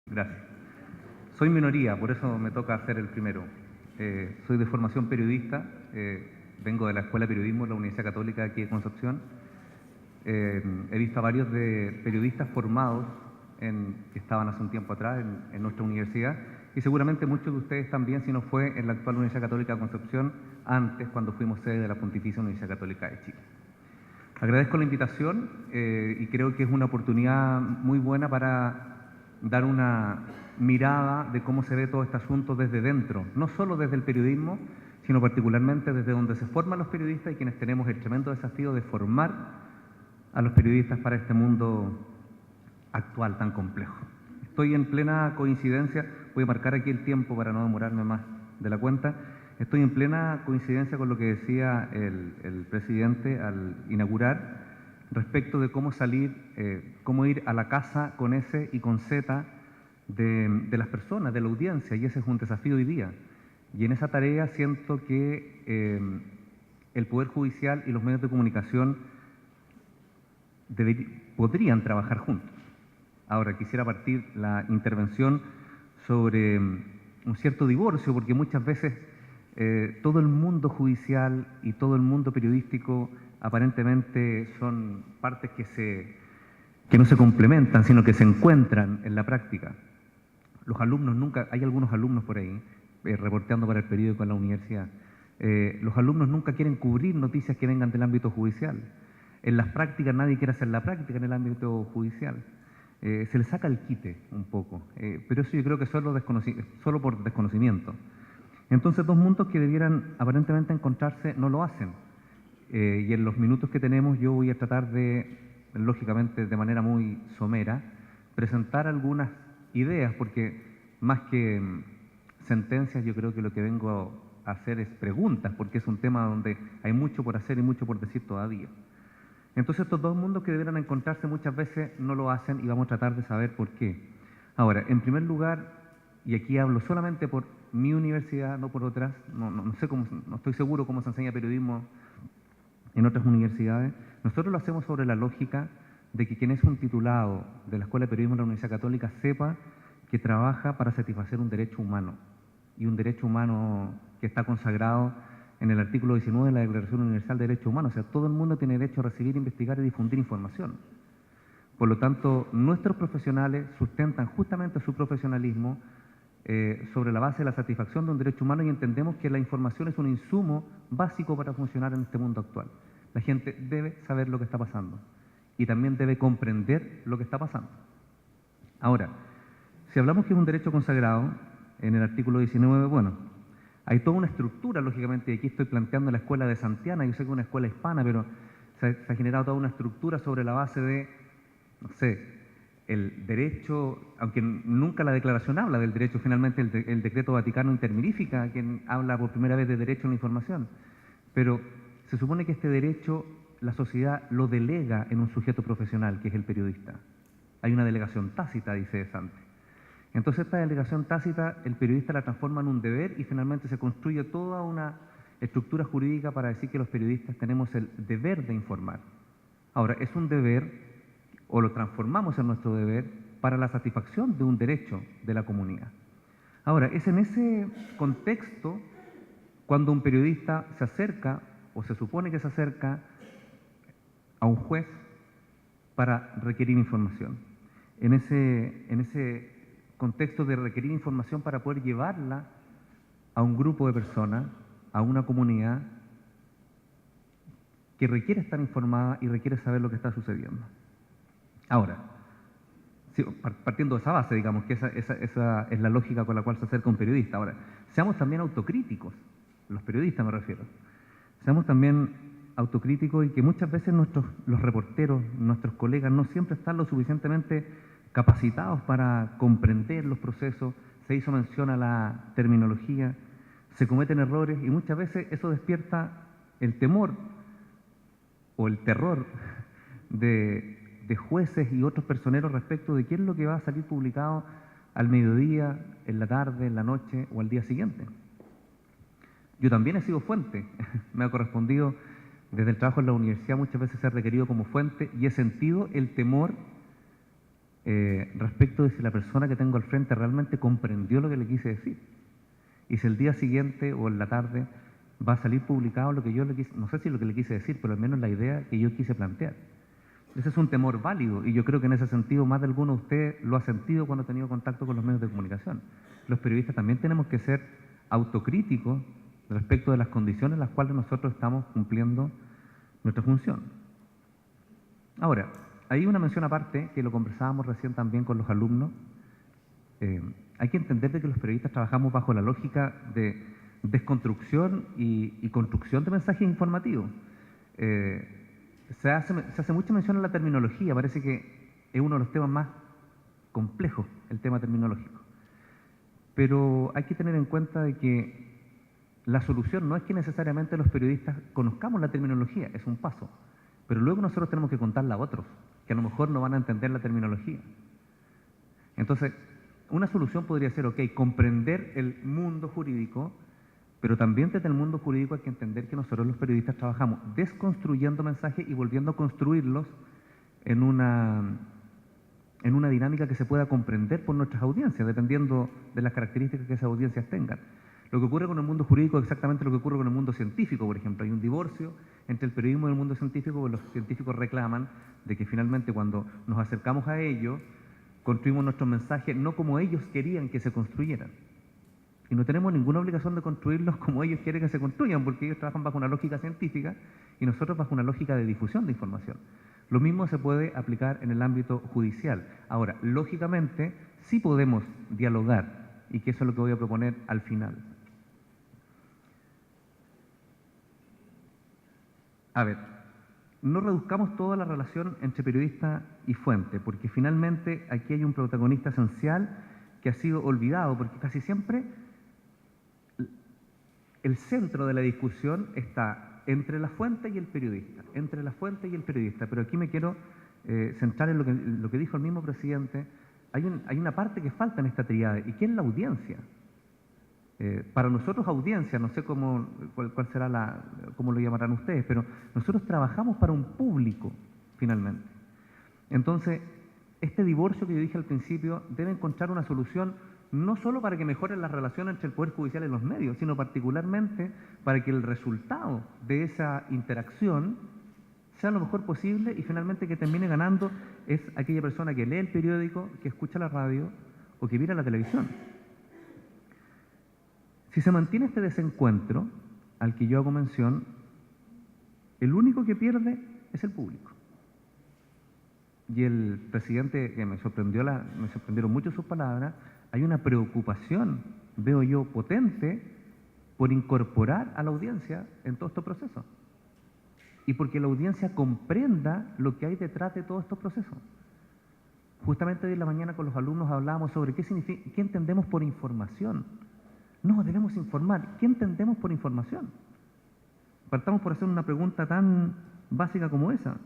Gracias. Soy minoría, por eso me toca hacer el primero. Soy de formación periodista, vengo de la Escuela de Periodismo de la Universidad Católica aquí de Concepción. He visto a varios de periodistas formados que estaban hace un tiempo atrás en nuestra universidad, y seguramente muchos de ustedes también, si no fue en la actual Universidad Católica de Concepción, antes cuando fuimos sede de la Pontificia Universidad Católica de Chile. Agradezco la invitación y creo que es una oportunidad muy buena para dar una mirada de cómo se ve todo este asunto desde dentro, no solo desde el periodismo, sino particularmente desde donde se forman los periodistas y quienes tenemos el tremendo desafío de formar a los periodistas para este mundo actual tan complejo. Estoy en plena coincidencia, voy a marcar aquí el tiempo para no demorarme más de la cuenta. Estoy en plena coincidencia con lo que decía el presidente al inaugurar respecto de cómo salir, cómo ir a la casa con S y con Z de las personas, de la audiencia, y ese es un desafío hoy día. Y en esa tarea siento que el Poder Judicial y los medios de comunicación podrían trabajar juntos. Ahora, quisiera partir la intervención sobre un cierto divorcio, porque muchas veces todo el mundo judicial y todo el mundo periodístico aparentemente son partes que no se complementan, sino que se encuentran en la práctica. Los alumnos nunca, hay algunos alumnos por ahí, reporteando para el periódico en la universidad, los alumnos nunca quieren cubrir noticias que vengan del ámbito judicial. En las prácticas nadie quiere hacer la práctica en el ámbito judicial. Se les saca el quite un poco, pero eso yo creo que solo por desconocimiento. Entonces, dos mundos que debieran aparentemente encontrarse no lo hacen. Y en los minutos que tenemos yo voy a tratar de, lógicamente de manera muy somera, presentar algunas ideas, porque más que sentencias yo creo que lo que vengo a hacer es preguntas, porque es un tema donde hay mucho por hacer y mucho por decir todavía. Entonces, estos dos mundos que debieran encontrarse muchas veces no lo hacen y vamos a tratar de saber por qué. Ahora, en primer lugar, y aquí hablo solamente por mi universidad, no por otras, no estoy seguro cómo se enseña periodismo en otras universidades. Nosotros lo hacemos sobre la lógica de que quien es un titulado de la Escuela de Periodismo de la Universidad Católica sepa que trabaja para satisfacer un derecho humano, y un derecho humano que está consagrado en el artículo 19 de la Declaración Universal de Derechos Humanos. O sea, todo el mundo tiene derecho a recibir, investigar y difundir información. Por lo tanto, nuestros profesionales sustentan justamente su profesionalismo sobre la base de la satisfacción de un derecho humano, y entendemos que la información es un insumo básico para funcionar en este mundo actual. La gente debe saber lo que está pasando y también debe comprender lo que está pasando. Ahora, si hablamos que es un derecho consagrado en el artículo 19, bueno, hay toda una estructura, lógicamente, y aquí estoy planteando la escuela de Santiana. Yo sé que es una escuela hispana, pero se ha generado toda una estructura sobre la base de, no sé, el derecho, aunque nunca la declaración habla del derecho, finalmente el decreto Vaticano Intermirifica, quien habla por primera vez de derecho a la información, pero se supone que este derecho la sociedad lo delega en un sujeto profesional, que es el periodista. Hay una delegación tácita, dice De Santi. Entonces, esta delegación tácita, el periodista la transforma en un deber y finalmente se construye toda una estructura jurídica para decir que los periodistas tenemos el deber de informar. Ahora, es un deber, o lo transformamos en nuestro deber, para la satisfacción de un derecho de la comunidad. Ahora, es en ese contexto cuando un periodista se acerca, o se supone que se acerca, a un juez para requerir información. En ese contexto de requerir información para poder llevarla a un grupo de personas, a una comunidad que requiere estar informada y requiere saber lo que está sucediendo. Ahora, partiendo de esa base, digamos que esa es la lógica con la cual se acerca un periodista. Ahora, seamos también autocríticos, los periodistas me refiero. Seamos también autocríticos, y que muchas veces los reporteros, nuestros colegas, no siempre están lo suficientemente capacitados para comprender los procesos. Se hizo mención a la terminología, se cometen errores y muchas veces eso despierta el temor o el terror de jueces y otros personeros respecto de qué es lo que va a salir publicado al mediodía, en la tarde, en la noche o al día siguiente. Yo también he sido fuente, me ha correspondido desde el trabajo en la universidad muchas veces ser requerido como fuente, y he sentido el temor respecto de si la persona que tengo al frente realmente comprendió lo que le quise decir. Y si el día siguiente o en la tarde va a salir publicado lo que yo le quise, no sé si lo que le quise decir, pero al menos la idea que yo quise plantear. Ese es un temor válido y yo creo que en ese sentido más de alguno de ustedes lo ha sentido cuando ha tenido contacto con los medios de comunicación. Los periodistas también tenemos que ser autocríticos respecto de las condiciones en las cuales nosotros estamos cumpliendo nuestra función. Ahora, hay una mención aparte, que lo conversábamos recién también con los alumnos. Hay que entender de que los periodistas trabajamos bajo la lógica de desconstrucción y construcción de mensajes informativos. Se hace mucha mención a la terminología, parece que es uno de los temas más complejos, el tema terminológico. Pero hay que tener en cuenta de que la solución no es que necesariamente los periodistas conozcamos la terminología, es un paso. Pero luego nosotros tenemos que contarla a otros, que a lo mejor no van a entender la terminología. Entonces, una solución podría ser, ok, comprender el mundo jurídico, pero también desde el mundo jurídico hay que entender que nosotros los periodistas trabajamos desconstruyendo mensajes y volviendo a construirlos en una dinámica que se pueda comprender por nuestras audiencias, dependiendo de las características que esas audiencias tengan. Lo que ocurre con el mundo jurídico es exactamente lo que ocurre con el mundo científico, por ejemplo. Hay un divorcio entre el periodismo y el mundo científico, porque los científicos reclaman de que finalmente cuando nos acercamos a ellos, construimos nuestros mensajes no como ellos querían que se construyeran. Y no tenemos ninguna obligación de construirlos como ellos quieren que se construyan, porque ellos trabajan bajo una lógica científica y nosotros bajo una lógica de difusión de información. Lo mismo se puede aplicar en el ámbito judicial. Ahora, lógicamente, sí podemos dialogar, y que eso es lo que voy a proponer al final. A ver, no reduzcamos toda la relación entre periodista y fuente, porque finalmente aquí hay un protagonista esencial que ha sido olvidado, porque casi siempre el centro de la discusión está entre la fuente y el periodista, entre la fuente y el periodista. Pero aquí me quiero centrar en lo que dijo el mismo presidente. Hay una parte que falta en esta tríada, y que es la audiencia. Para nosotros audiencia, no sé cuál será cómo lo llamarán ustedes, pero nosotros trabajamos para un público, finalmente. Entonces, este divorcio que yo dije al principio debe encontrar una solución no solo para que mejoren las relaciones entre el Poder Judicial y los medios, sino particularmente para que el resultado de esa interacción sea lo mejor posible y finalmente que termine ganando es aquella persona que lee el periódico, que escucha la radio o que mira la televisión. Si se mantiene este desencuentro al que yo hago mención, el único que pierde es el público. Y el presidente, que me sorprendieron mucho sus palabras, hay una preocupación, veo yo, potente por incorporar a la audiencia en todo este proceso. Y porque la audiencia comprenda lo que hay detrás de todos estos procesos. Justamente hoy en la mañana con los alumnos hablábamos sobre qué entendemos por información. No, debemos informar. ¿Qué entendemos por información? Partamos por hacer una pregunta tan básica como esa.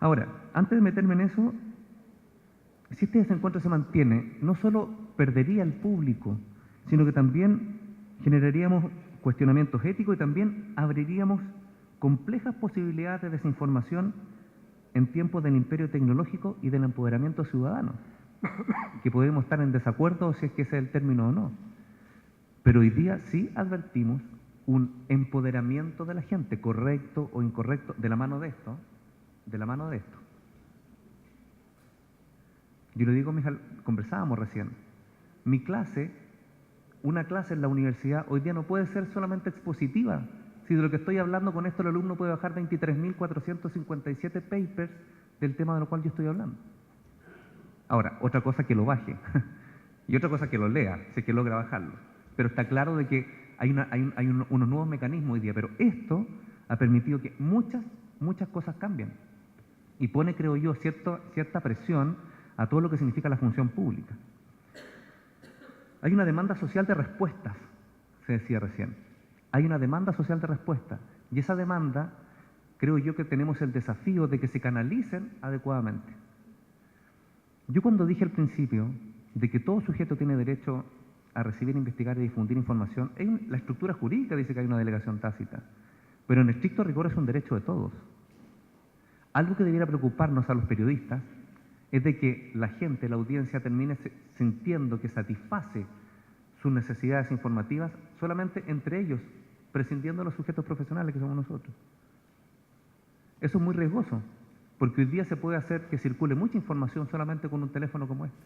Ahora, antes de meterme en eso, si este desencuentro se mantiene, no solo perdería el público, sino que también generaríamos cuestionamientos éticos y también abriríamos complejas posibilidades de desinformación en tiempos del imperio tecnológico y del empoderamiento ciudadano, que podemos estar en desacuerdo si es que ese es el término o no. Pero hoy día sí advertimos un empoderamiento de la gente, correcto o incorrecto, de la mano de esto, Yo le digo, conversábamos recién, una clase en la universidad hoy día no puede ser solamente expositiva. Si de lo que estoy hablando con esto el alumno puede bajar 23.457 papers del tema de lo cual yo estoy hablando. Ahora, otra cosa que lo baje y otra cosa que lo lea, si es que logra bajarlo. Pero está claro de que hay unos nuevos mecanismos hoy día, pero esto ha permitido que muchas cosas cambien y pone, creo yo, cierta presión a todo lo que significa la función pública. Hay una demanda social de respuestas, se decía recién. Hay una demanda social de respuestas y esa demanda, creo yo que tenemos el desafío de que se canalicen adecuadamente. Yo cuando dije al principio de que todo sujeto tiene derecho a recibir, investigar y difundir información, la estructura jurídica dice que hay una delegación tácita, pero en estricto rigor es un derecho de todos. Algo que debiera preocuparnos a los periodistas es de que la gente, la audiencia, termine sintiendo que satisface sus necesidades informativas solamente entre ellos, prescindiendo de los sujetos profesionales que somos nosotros. Eso es muy riesgoso, porque hoy día se puede hacer que circule mucha información solamente con un teléfono como este.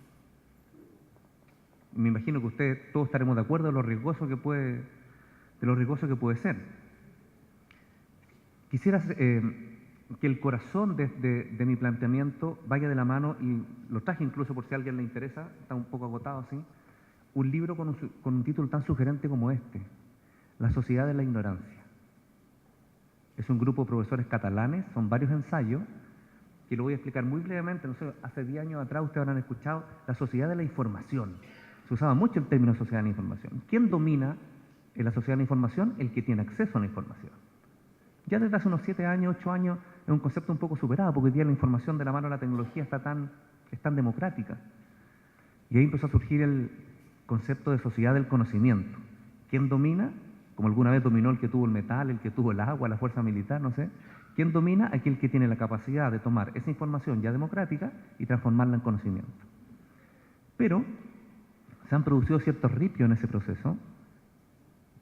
Me imagino que ustedes todos estaremos de acuerdo de lo riesgoso que puede ser. Quisiera que el corazón de mi planteamiento vaya de la mano, y lo traje incluso por si a alguien le interesa, está un poco agotado así, un libro con un título tan sugerente como este, La sociedad de la ignorancia. Es un grupo de profesores catalanes, son varios ensayos, que lo voy a explicar muy brevemente. No sé, hace 10 años atrás ustedes habrán escuchado la sociedad de la información. Se usaba mucho el término sociedad de la información. ¿Quién domina en la sociedad de la información? El que tiene acceso a la información. Ya desde hace unos 7 años, 8 años, es un concepto un poco superado, porque hoy día la información de la mano de la tecnología es tan democrática. Y ahí empezó a surgir el concepto de sociedad del conocimiento. ¿Quién domina? Como alguna vez dominó el que tuvo el metal, el que tuvo el agua, la fuerza militar, no sé. ¿Quién domina? Aquel que tiene la capacidad de tomar esa información ya democrática y transformarla en conocimiento. Pero se han producido ciertos ripios en ese proceso.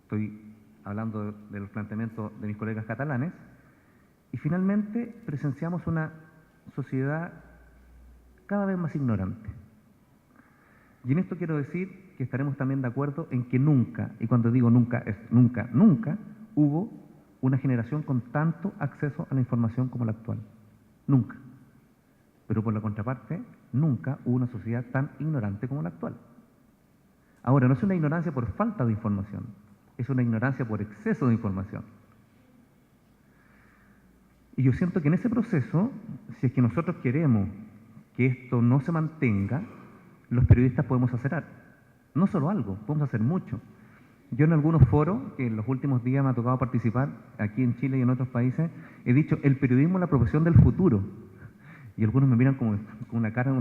Estoy hablando de los planteamientos de mis colegas catalanes, y finalmente presenciamos una sociedad cada vez más ignorante. Y en esto quiero decir que estaremos también de acuerdo en que nunca, y cuando digo nunca es nunca, nunca hubo una generación con tanto acceso a la información como la actual. Nunca. Pero por la contraparte, nunca hubo una sociedad tan ignorante como la actual. Ahora, no es una ignorancia por falta de información, es una ignorancia por exceso de información. Y yo siento que en ese proceso, si es que nosotros queremos que esto no se mantenga, los periodistas podemos hacer no solo algo, podemos hacer mucho. Yo en algunos foros, que en los últimos días me ha tocado participar, aquí en Chile y en otros países, he dicho, el periodismo es la profesión del futuro. Y algunos me miran con una cara,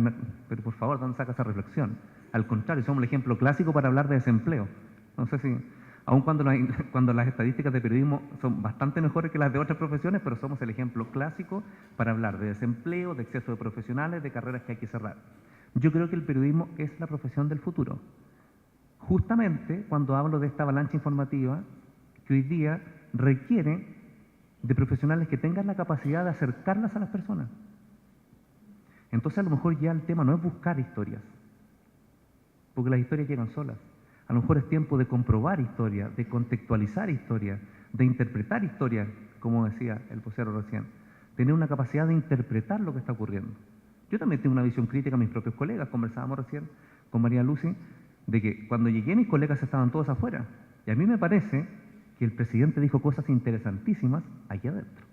pero por favor, ¿dónde saca esa reflexión? Al contrario, somos el ejemplo clásico para hablar de desempleo. No sé si, aun cuando las estadísticas de periodismo son bastante mejores que las de otras profesiones, pero somos el ejemplo clásico para hablar de desempleo, de exceso de profesionales, de carreras que hay que cerrar. Yo creo que el periodismo es la profesión del futuro. Justamente cuando hablo de esta avalancha informativa que hoy día requiere de profesionales que tengan la capacidad de acercarlas a las personas. Entonces a lo mejor ya el tema no es buscar historias, porque las historias llegan solas. A lo mejor es tiempo de comprobar historias, de contextualizar historias, de interpretar historias, como decía el vocero recién. Tener una capacidad de interpretar lo que está ocurriendo. Yo también tengo una visión crítica a mis propios colegas. Conversábamos recién con María Lucy de que cuando llegué mis colegas estaban todos afuera. Y a mí me parece que el presidente dijo cosas interesantísimas allá adentro.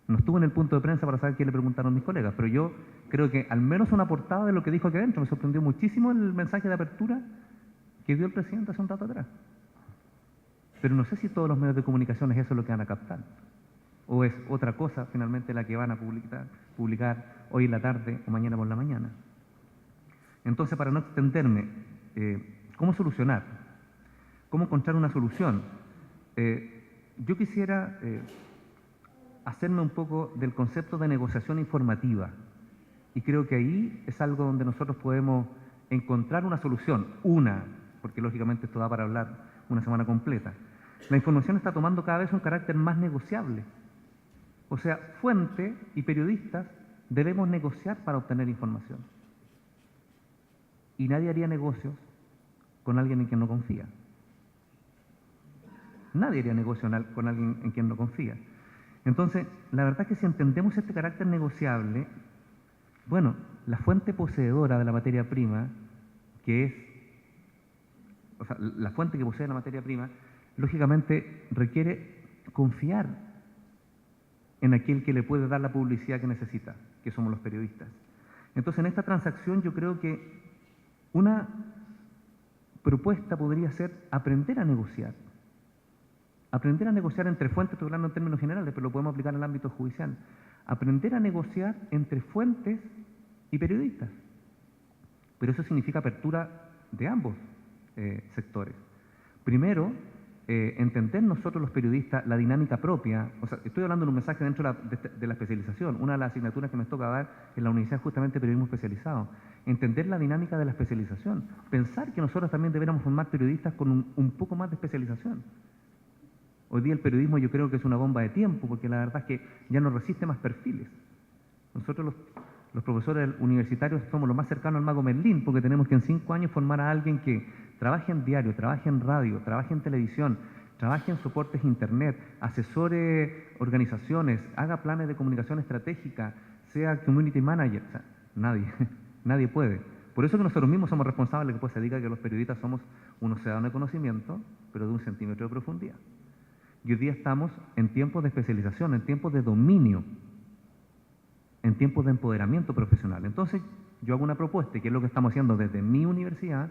No estuve en el punto de prensa para saber qué le preguntaron mis colegas, pero yo creo que al menos una portada de lo que dijo aquí adentro. Me sorprendió muchísimo el mensaje de apertura que dio el presidente hace un rato atrás. Pero no sé si todos los medios de comunicación es eso lo que van a captar. O es otra cosa finalmente la que van a publicar hoy en la tarde o mañana por la mañana. Entonces, para no extenderme, ¿cómo solucionar? ¿Cómo encontrar una solución? Yo quisiera hacerme un poco del concepto de negociación informativa, y creo que ahí es algo donde nosotros podemos encontrar una solución, porque lógicamente esto da para hablar una semana completa. La información está tomando cada vez un carácter más negociable. O sea, fuente y periodistas debemos negociar para obtener información. Y nadie haría negocios con alguien en quien no confía. Nadie haría negocio con alguien en quien no confía. Entonces, la verdad es que si entendemos este carácter negociable, bueno, la fuente poseedora de la materia prima, la fuente que posee la materia prima, lógicamente requiere confiar en aquel que le puede dar la publicidad que necesita, que somos los periodistas. Entonces, en esta transacción yo creo que una propuesta podría ser aprender a negociar. Aprender a negociar entre fuentes, estoy hablando en términos generales, pero lo podemos aplicar en el ámbito judicial. Aprender a negociar entre fuentes y periodistas. Pero eso significa apertura de ambos sectores. Primero, entender nosotros los periodistas la dinámica propia. O sea, estoy hablando de un mensaje dentro de la especialización. Una de las asignaturas que me toca dar en la universidad es justamente periodismo especializado. Entender la dinámica de la especialización. Pensar que nosotros también deberíamos formar periodistas con un poco más de especialización. Hoy día el periodismo yo creo que es una bomba de tiempo, porque la verdad es que ya no resiste más perfiles. Nosotros los profesores universitarios somos lo más cercano al mago Merlín, porque tenemos que en 5 años formar a alguien que trabaje en diario, trabaje en radio, trabaje en televisión, trabaje en soportes internet, asesore organizaciones, haga planes de comunicación estratégica, sea community manager. O sea, nadie, nadie puede. Por eso que nosotros mismos somos responsables de que pues, se diga que los periodistas somos un océano de conocimiento, pero de 1 centímetro de profundidad. Y hoy día estamos en tiempos de especialización, en tiempos de dominio, en tiempos de empoderamiento profesional. Entonces, yo hago una propuesta, que es lo que estamos haciendo desde mi universidad,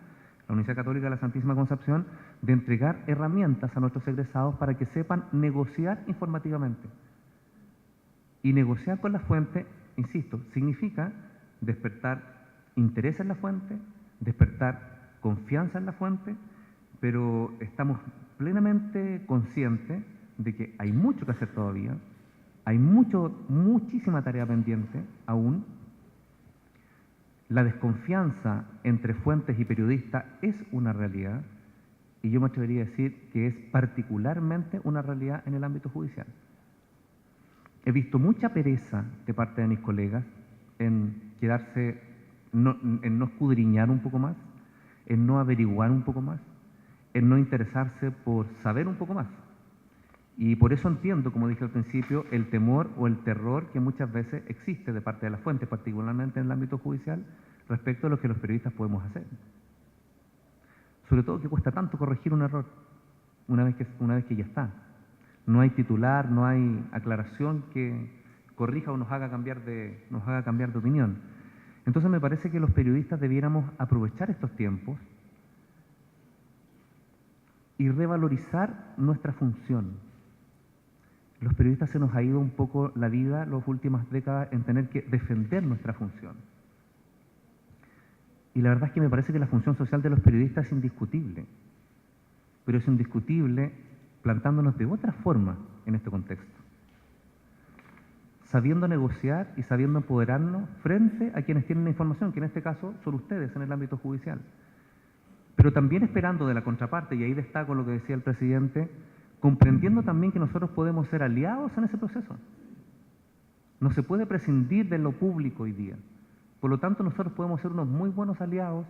la Universidad Católica de la Santísima Concepción, de entregar herramientas a nuestros egresados para que sepan negociar informativamente. Y negociar con la fuente, insisto, significa despertar interés en la fuente, despertar confianza en la fuente, pero estamos plenamente conscientes de que hay mucho que hacer todavía, hay muchísima tarea pendiente aún. La desconfianza entre fuentes y periodistas es una realidad, y yo me atrevería a decir que es particularmente una realidad en el ámbito judicial. He visto mucha pereza de parte de mis colegas en quedarse, en no escudriñar un poco más, en no averiguar un poco más, en no interesarse por saber un poco más. Y por eso entiendo, como dije al principio, el temor o el terror que muchas veces existe de parte de las fuentes, particularmente en el ámbito judicial, respecto a lo que los periodistas podemos hacer. Sobre todo que cuesta tanto corregir un error una vez que ya está. No hay titular, no hay aclaración que corrija o nos haga cambiar de opinión. Entonces me parece que los periodistas debiéramos aprovechar estos tiempos y revalorizar nuestra función. Los periodistas se nos ha ido un poco la vida las últimas décadas en tener que defender nuestra función. Y la verdad es que me parece que la función social de los periodistas es indiscutible, pero es indiscutible plantándonos de otra forma en este contexto, sabiendo negociar y sabiendo empoderarnos frente a quienes tienen la información, que en este caso son ustedes en el ámbito judicial. Pero también esperando de la contraparte, y ahí destaco lo que decía el presidente, comprendiendo también que nosotros podemos ser aliados en ese proceso. No se puede prescindir de lo público hoy día. Por lo tanto, nosotros podemos ser unos muy buenos aliados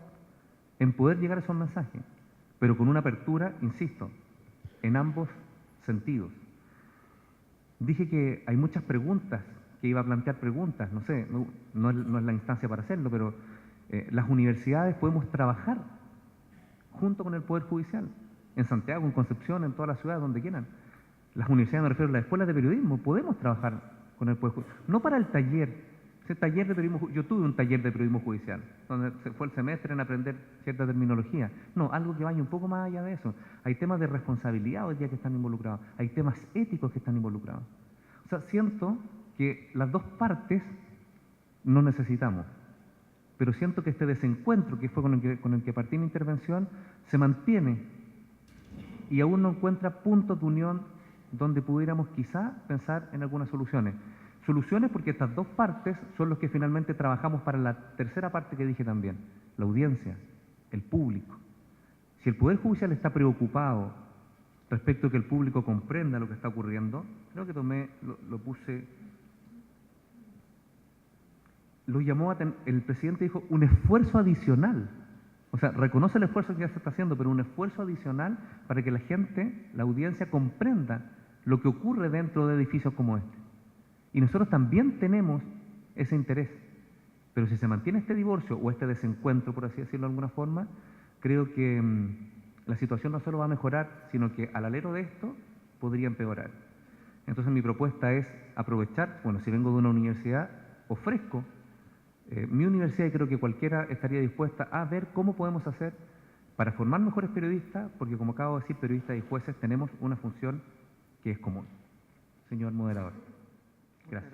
en poder llegar a esos mensajes, pero con una apertura, insisto, en ambos sentidos. Dije que hay muchas preguntas, que iba a plantear preguntas, no sé, no es la instancia para hacerlo, pero las universidades podemos trabajar junto con el Poder Judicial, en Santiago, en Concepción, en todas las ciudades, donde quieran. Las universidades, me refiero a las escuelas de periodismo, podemos trabajar con el Poder Judicial. No para el taller, ese taller de periodismo, yo tuve un taller de periodismo judicial, donde se fue el semestre en aprender cierta terminología. No, algo que vaya un poco más allá de eso. Hay temas de responsabilidad hoy día que están involucrados, hay temas éticos que están involucrados. O sea, siento que las dos partes nos necesitamos, pero siento que este desencuentro, que fue con el que partí mi intervención, se mantiene y aún no encuentra puntos de unión donde pudiéramos quizá pensar en algunas soluciones. Soluciones porque estas dos partes son los que finalmente trabajamos para la tercera parte que dije también, la audiencia, el público. Si el Poder Judicial está preocupado respecto a que el público comprenda lo que está ocurriendo, creo que lo llamó el presidente dijo un esfuerzo adicional. O sea, reconoce el esfuerzo que ya se está haciendo, pero un esfuerzo adicional para que la gente, la audiencia, comprenda lo que ocurre dentro de edificios como este. Y nosotros también tenemos ese interés. Pero si se mantiene este divorcio o este desencuentro, por así decirlo de alguna forma, creo que la situación no solo va a mejorar, sino que al alero de esto podría empeorar. Entonces mi propuesta es aprovechar, bueno, si vengo de una universidad, ofrezco mi universidad, y creo que cualquiera estaría dispuesta a ver cómo podemos hacer para formar mejores periodistas, porque como acabo de decir, periodistas y jueces tenemos una función que es común. Señor moderador. Gracias.